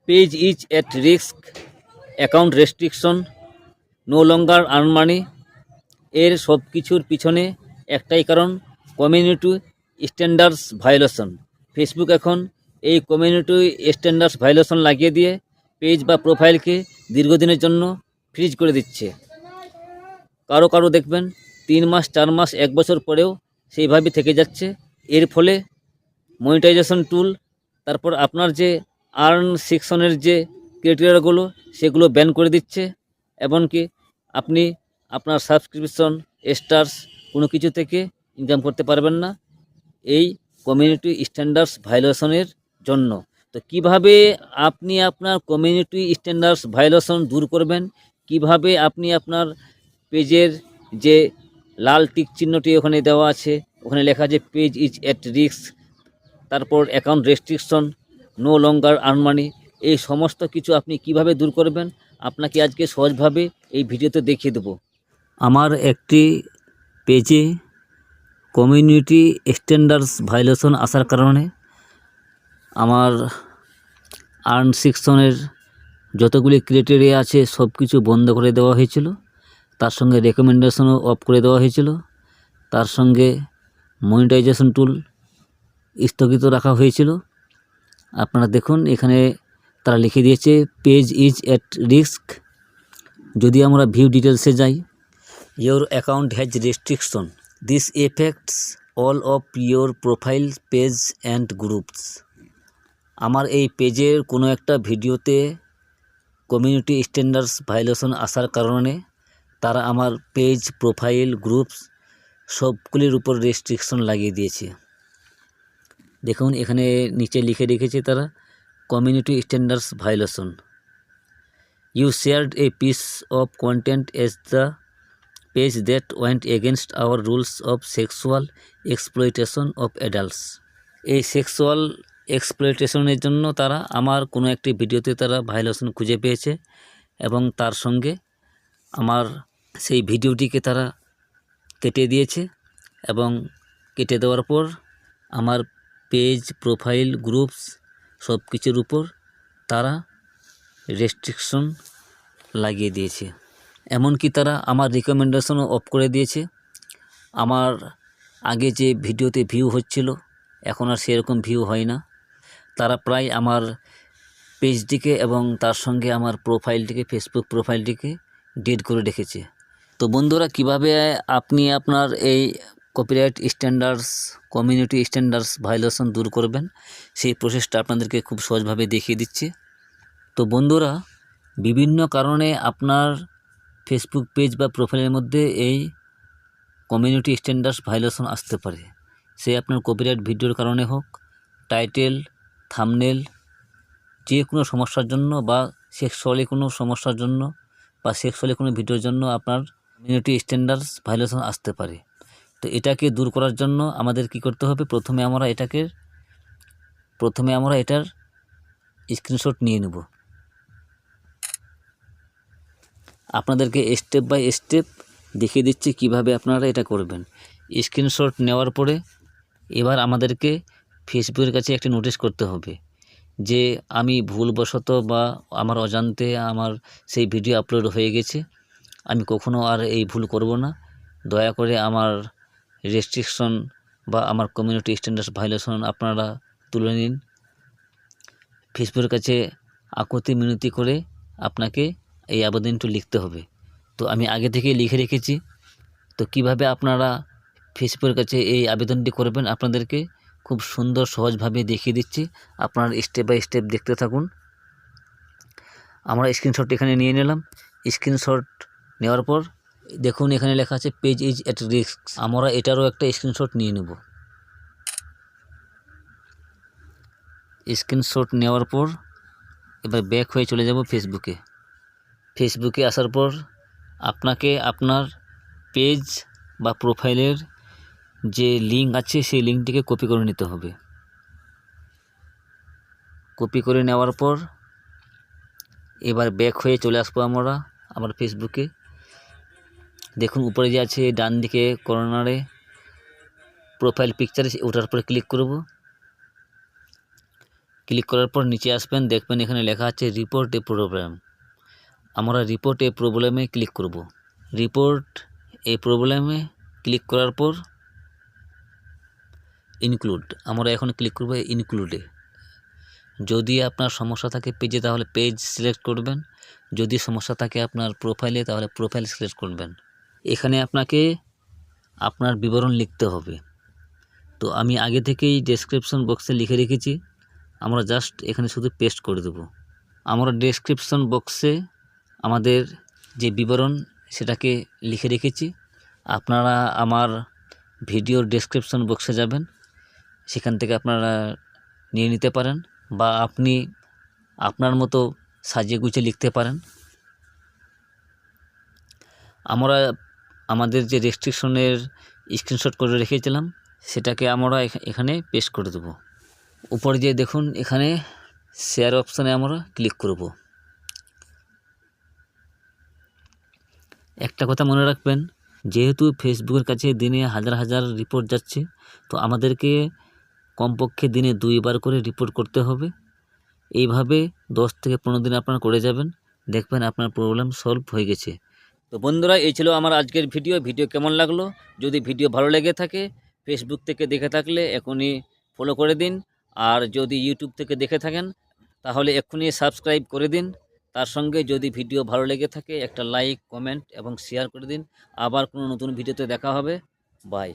Page is at risk, account restriction, no longer earn money. এর সব কিছুর পিছনে একটাই কারণ, কমিউনিটি স্ট্যান্ডার্ডস ভায়োলেশন। ফেসবুক এখন এই কমিউনিটি স্ট্যান্ডার্ডস ভায়োলেশন লাগিয়ে দিয়ে পেজ বা প্রোফাইলকে দীর্ঘদিনের জন্য ফ্রিজ করে দিচ্ছে। কারো কারো দেখবেন 3 মাস 4 মাস 1 বছর পরেও সেইভাবে থেকে যাচ্ছে। এর ফলে মনিটাইজেশন টুল, তারপর আপনার যে আর্ন সেকশনের যে ক্রাইটেরিয়াগুলো সেগুলো ব্যান করে দিচ্ছে। এমনকি আপনি আপনার সাবস্ক্রিপশন, স্টার্স কোনো কিছু থেকে ইনকাম করতে পারবেন না এই কমিউনিটি স্ট্যান্ডার্ডস ভায়োলেশনের জন্য। তো কিভাবে আপনি আপনার কমিউনিটি স্ট্যান্ডার্ডস ভায়োলেশন দূর করবেন, কিভাবে আপনি আপনার পেজের যে লাল টিক চিহ্নটি ওখানে দেওয়া আছে, ওখানে লেখা আছে পেজ ইজ এট রিস্ক, তারপর account restriction, no longer earn money, এই সমস্ত কিছু আপনি কিভাবে দূর করবেন আপনাকে আজকে সহজভাবে এই ভিডিওতে দেখিয়ে দেব। আমার একটি পেজে কমিউনিটি স্ট্যান্ডার্ডস ভায়োলেশন আসার কারণে আমার আর্ন সেকশনের যতগুলি ক্রাইটেরিয়া আছে সব কিছু বন্ধ করে দেওয়া হয়েছিল, তার সঙ্গে রেকমেন্ডেশনও অফ করে দেওয়া হয়েছিল, তার সঙ্গে মনিটাইজেশন টুল স্থগিত রাখা হয়েছিল। আপনারা দেখুন এখানে তারা লিখে দিয়েছে পেজ ইজ এট রিস্ক। যদি আমরা ভিউ ডিটেলসে যাই, your account has restriction, this effects all of your profile, page and groups. আমার এই পেজের কোনো একটা ভিডিওতে কমিউনিটি স্ট্যান্ডার্ডস ভায়োলেশন আসার কারণে তারা আমার পেজ, প্রোফাইল, গ্রুপস সবগুলির উপর রেস্ট্রিকশন লাগিয়ে দিয়েছে। দেখুন এখানে নিচে লিখে রেখেছে তারা community standards violation. You shared a piece of content as the page that went against our rules of sexual exploitation of adults. এই সেক্সুয়াল এক্সপ্লয়টেশনের জন্য তারা আমার কোনো একটি ভিডিওতে তারা ভায়োলেশন খুঁজে পেয়েছে এবং তার সঙ্গে আমার সেই ভিডিওটিকে তারা কেটে দিয়েছে এবং কেটে দেওয়ার পর আমার পেজ, প্রোফাইল, গ্রুপস সব কিছুর উপর তারা রেস্ট্রিকশন লাগিয়ে দিয়েছে। এমনকি তারা আমার রিকমেন্ডেশনও অফ করে দিয়েছে। আমার আগে যে ভিডিওতে ভিউ হচ্ছিল এখন আর সেরকম ভিউ হয় না। তারা প্রায় আমার পেজটিকে এবং তার সঙ্গে আমার প্রোফাইলটিকে, ফেসবুক প্রোফাইলটিকে ডেড করে রেখেছে। তো বন্ধুরা, কিভাবে আপনি আপনার এই copyright standards, community standards violation দূর করবেন সেই প্রসেসটা আপনাদেরকে খুব সহজভাবে দেখিয়ে দিচ্ছি। তো বন্ধুরা, বিভিন্ন কারণে আপনার ফেসবুক পেজ বা প্রোফাইলের মধ্যে এই কমিউনিটি স্ট্যান্ডার্ডস ভায়োলেশন আসতে পারে। সে আপনার কপিরাইট ভিডিওর কারণে হোক, টাইটেল, থাম্বনেল, যে কোনো সমস্যার জন্য বা সেক্সুয়ালি কোনো সমস্যার জন্য বা সেক্সুয়ালি কোনো ভিডিওর জন্য আপনার কমিউনিটি স্ট্যান্ডার্ডস ভায়োলেশন আসতে পারে। তো এটাকে দূর করার জন্য আমাদের কি করতে হবে, প্রথমে আমরা এটার স্ক্রিনশট নিয়ে নেব। আপনাদেরকে স্টেপ বাই স্টেপ দেখিয়ে দিচ্ছি কিভাবে আপনারা এটা করবেন। স্ক্রিনশট নেওয়ার পরে এবার আমাদেরকে ফেসবুকের কাছে একটি নোটিশ করতে হবে যে আমি ভুলবশত বা আমার অজান্তে আমার সেই ভিডিও আপলোড হয়ে গেছে, আমি কখনো আর এই ভুল করব না, দয়া করে আমার রেস্ট্রিকশন বা আমার কমিউনিটি স্ট্যান্ডার্ডস ভায়োলেশন আপনারা তুলে নিন। ফেসবুকের কাছে আকুতি মিনতি করে আপনাকে এই আবেদনটি লিখতে হবে। তো আমি আগে থেকেই লিখে রেখেছি। তো কিভাবে আপনারা ফেসবুকের কাছে এই আবেদনটি করবেন আপনাদেরকে খুব সুন্দর সহজভাবে দেখিয়ে দিচ্ছি, আপনারা স্টেপ বাই স্টেপ দেখতে থাকুন। আমরা স্ক্রিনশট এখানে নিয়ে নিলাম। স্ক্রিনশট নেওয়ার পর দেখুন এখানে লেখা আছে পেজ ইজ এট রিস্ক। আমরা এটারও একটা স্ক্রিনশট নিয়ে নেব। স্ক্রিনশট নেওয়ার পর এবার ব্যাক হয়ে চলে যাব ফেসবুকে আসার পর আপনাকে আপনার পেজ বা প্রোফাইলের যে লিঙ্ক আছে সেই লিঙ্কটিকে কপি করে নিতে হবে। কপি করে নেওয়ার পর এবার ব্যাক হয়ে চলে আসবো আমরা আমার ফেসবুকে। দেখুন উপরে যে আছে ডান দিকে কর্নারে প্রোফাইল পিকচার, ওটার উপরে ক্লিক করব। ক্লিক করার পর নিচে আসবেন, দেখবেন এখানে লেখা আছে রিপোর্ট এ প্রবলেম। আমরা রিপোর্ট এ প্রবলেমে ক্লিক করব। রিপোর্ট এ প্রবলেমে ক্লিক করার পর ইনক্লুড, আমরা এখন ক্লিক করব ইনক্লুডে। যদি আপনার সমস্যা থাকে পেজে তাহলে পেজ সিলেক্ট করবেন, যদি সমস্যা থাকে আপনার প্রোফাইলে তাহলে প্রোফাইল সিলেক্ট করবেন। এখানে আপনাকে আপনার বিবরণ লিখতে হবে। তো আমি আগে থেকেই ডেসক্রিপশন বক্সে লিখে রেখেছি, আমরা জাস্ট এখানে শুধু পেস্ট করে দেব। আমরা ডেসক্রিপশন বক্সে আমাদের যে বিবরণ সেটাকে লিখে রেখেছি। আপনারা আমার ভিডিওর ডেসক্রিপশন বক্সে যাবেন, সেখান থেকে আপনারা নিয়ে নিতে পারেন, বা আপনি আপনার মতো সাজিয়ে গুছিয়ে লিখতে পারেন। আমরা আমাদের যে রেস্ট্রিকশনের স্ক্রিনশট করে রেখেছিলাম সেটাকে আমরা এখানে পেস্ট করে দেব। উপরে যে দেখুন এখানে শেয়ার অপশানে আমরা ক্লিক করব। একটা কথা মনে রাখবেন, যেহেতু ফেসবুকের কাছে দিনে হাজার হাজার রিপোর্ট যাচ্ছে, তো আমাদেরকে কমপক্ষে দিনে 2 বার করে রিপোর্ট করতে হবে। এইভাবে 10 থেকে 15 দিন আপনারা করে যাবেন, দেখবেন আপনার প্রবলেম সলভ হয়ে গেছে। তো বন্ধুরা, এই ছিল আমার আজকের ভিডিও কেমন লাগলো? যদি ভিডিও ভালো লেগে থাকে, ফেসবুক থেকে দেখে থাকলে এখনই ফলো করে দিন, আর যদি ইউটিউব থেকে দেখে থাকেন তাহলে এক্ষুনি সাবস্ক্রাইব করে দিন। তার সঙ্গে যদি ভিডিও ভালো লেগে থাকে একটা লাইক, কমেন্ট এবং শেয়ার করে দিন। আবার কোনো নতুন ভিডিওতে দেখা হবে। বাই।